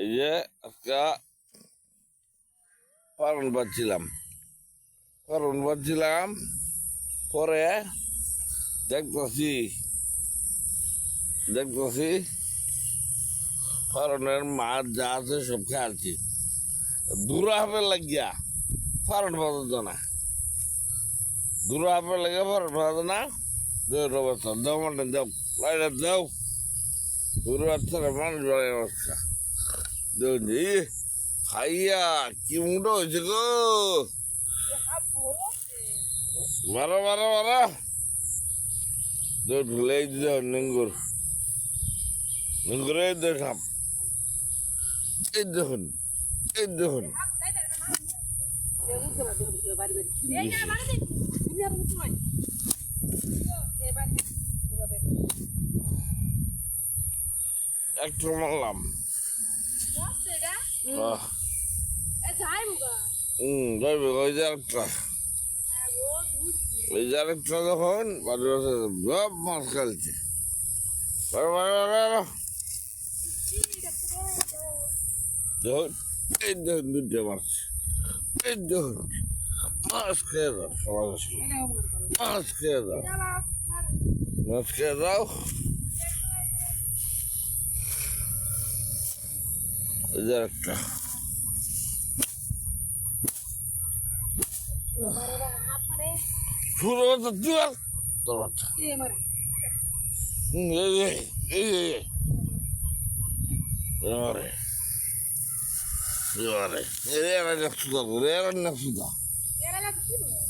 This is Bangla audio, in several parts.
এই যে আজকে পালন পাচ্ছিলাম পরে দেখতেছি ফারনের মাছ যা আছে সব খেয়ালছি দূরা হাফে লাগিয়া ফারন পাওয়া না দূরা হাফে লাগিয়া ফারন পাওয়া না অবস্থা দাও মানে দাও লাইটা দাও দূর মানুষ বাড়ার অবস্থা দেখুন খাইয়া কি মুটো হয়েছে গো মারা মারা মারা ঢুলে নেঙ্গুর নেঙ্গুরে দেখাম এই দেখুন একটু মারলাম যাইবে ওই যে একটা যখন সব মাছ খেলছে দেখুন এই দেখুন দুটো মাছ এই দেখুন মাছ খেয়ে দাও মাছ খেয়ে দাও এই যে একটা শুরু হতো তুই তোর বাচ্চা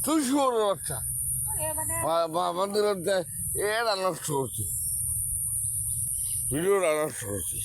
তুই শুরু বাচ্চা আমাদের এরা নষ্ট হচ্ছে ভিডিওটা নষ্ট হচ্ছে